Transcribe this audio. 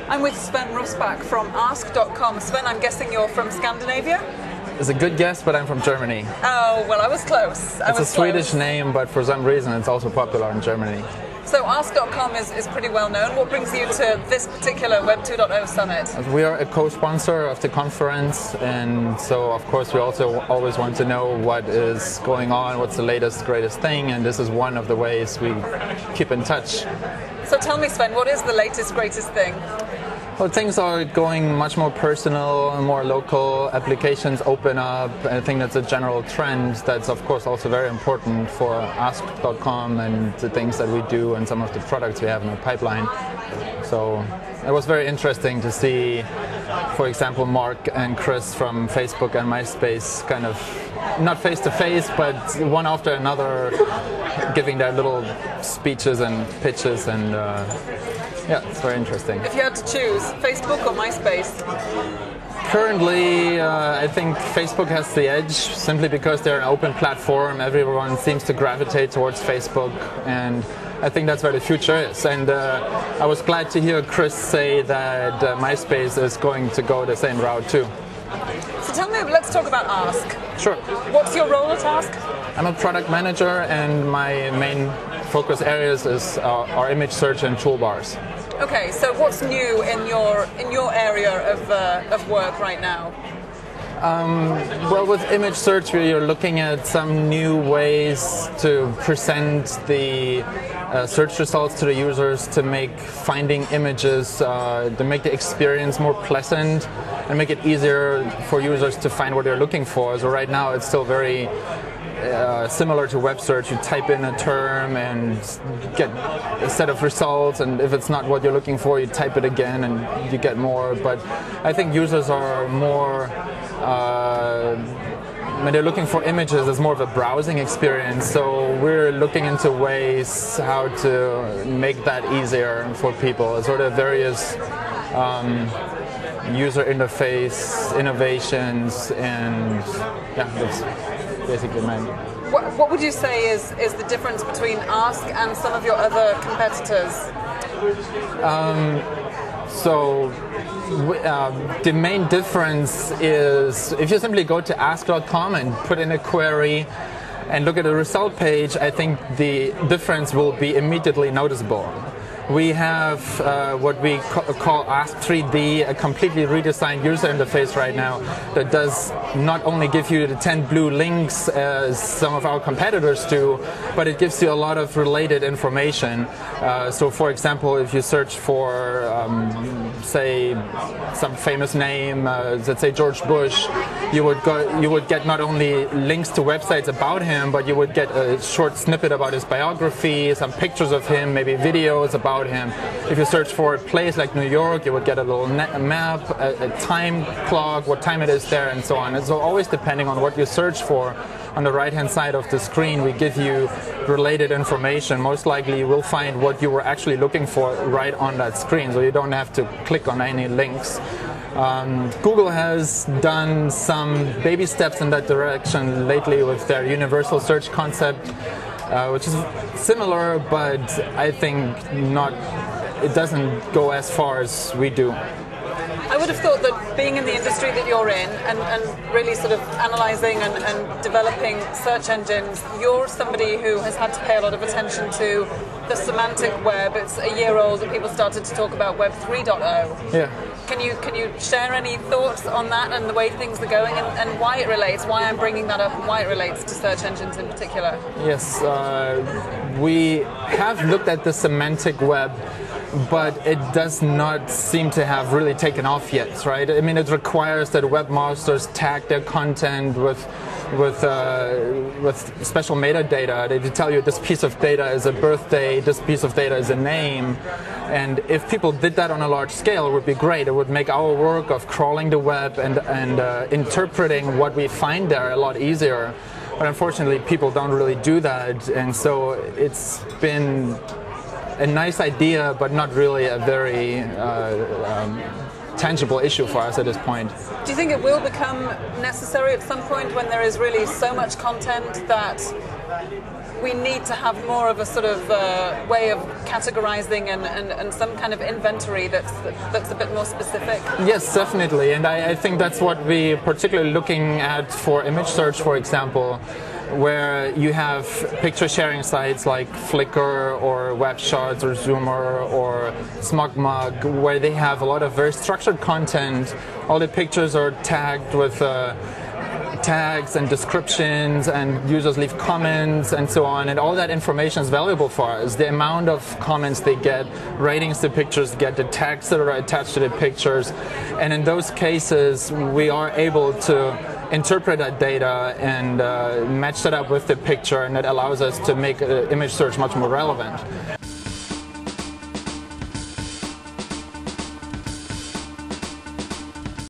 I'm with Sven Rossbach from Ask.com. Sven, I'm guessing you're from Scandinavia? It's a good guess, but I'm from Germany. Oh, well, I was close. It's a Swedish name, but for some reason it's also popular in Germany. So Ask.com is pretty well known. What brings you to this particular Web 2.0 summit? We are a co-sponsor of the conference, and so of course we also always want to know what is going on, what's the latest, greatest thing, and this is one of the ways we keep in touch. So tell me, Sven, what is the latest, greatest thing? Well, things are going much more personal, more local, applications open up. I think that's a general trend that's of course also very important for Ask.com and the things that we do and some of the products we have in the pipeline. So it was very interesting to see, for example, Mark and Chris from Facebook and MySpace kind of, not face to face, but one after another, giving their little speeches and pitches, and yeah, it's very interesting. If you had to choose, Facebook or MySpace? Currently, I think Facebook has the edge, simply because they're an open platform. Everyone seems to gravitate towards Facebook, and I think that's where the future is. And I was glad to hear Chris say that MySpace is going to go the same route too. So tell me, let's talk about Ask. Sure. What's your role at Ask? I'm a product manager, and my main focus areas is our image search and toolbars. Okay, so what's new in your area of work right now? Well, with image search, we're looking at some new ways to present the search results to the users, to make finding images, to make the experience more pleasant and make it easier for users to find what they're looking for. So right now it's still very similar to web search. You type in a term and get a set of results, and if it's not what you're looking for, you type it again and you get more. But I think users are more, when they're looking for images, it's more of a browsing experience. So we're looking into ways how to make that easier for people. Sort of various user interface innovations, and yeah, that's basically mine. What would you say is the difference between Ask and some of your other competitors? The main difference is if you simply go to Ask.com and put in a query and look at the result page, I think the difference will be immediately noticeable. We have what we call Ask 3D, a completely redesigned user interface right now that does not only give you the 10 blue links as some of our competitors do, but it gives you a lot of related information. So for example, if you search for, say, some famous name, let's say George Bush, you would get not only links to websites about him, but you would get a short snippet about his biography, some pictures of him, maybe videos about him. If you search for a place like New York, you would get a little map, a time clock, what time it is there, and so on. And so always depending on what you search for, on the right-hand side of the screen, we give you related information. Most likely you will find what you were actually looking for right on that screen, so you don't have to click on any links. Google has done some baby steps in that direction lately with their universal search concept, which is similar, but I think it doesn't go as far as we do. I would have thought that being in the industry that you're in and really sort of analysing and developing search engines, you're somebody who has had to pay a lot of attention to the semantic web. It's a year old and people started to talk about Web 3.0. Yeah. Can you share any thoughts on that and the way things are going, and why it relates, why I'm bringing that up, and why it relates to search engines in particular? Yes, we have looked at the semantic web, but it does not seem to have really taken off yet, right? I mean, it requires that webmasters tag their content with special metadata. They tell you this piece of data is a birthday, this piece of data is a name. And if people did that on a large scale, it would be great. It would make our work of crawling the web and interpreting what we find there a lot easier. But unfortunately, people don't really do that. And so it's been a nice idea, but not really a very tangible issue for us at this point. Do you think it will become necessary at some point when there is really so much content that we need to have more of a sort of way of categorizing and some kind of inventory that's a bit more specific? Yes, definitely, and I think that's what we're particularly looking at for image search, for example, where you have picture sharing sites like Flickr or WebShots or Zoomer or SmugMug, where they have a lot of very structured content. All the pictures are tagged with tags and descriptions, and users leave comments and so on, and all that information is valuable for us. The amount of comments they get, ratings the pictures get, the tags that are attached to the pictures, and in those cases we are able to interpret that data and match that up with the picture, and that allows us to make image search much more relevant.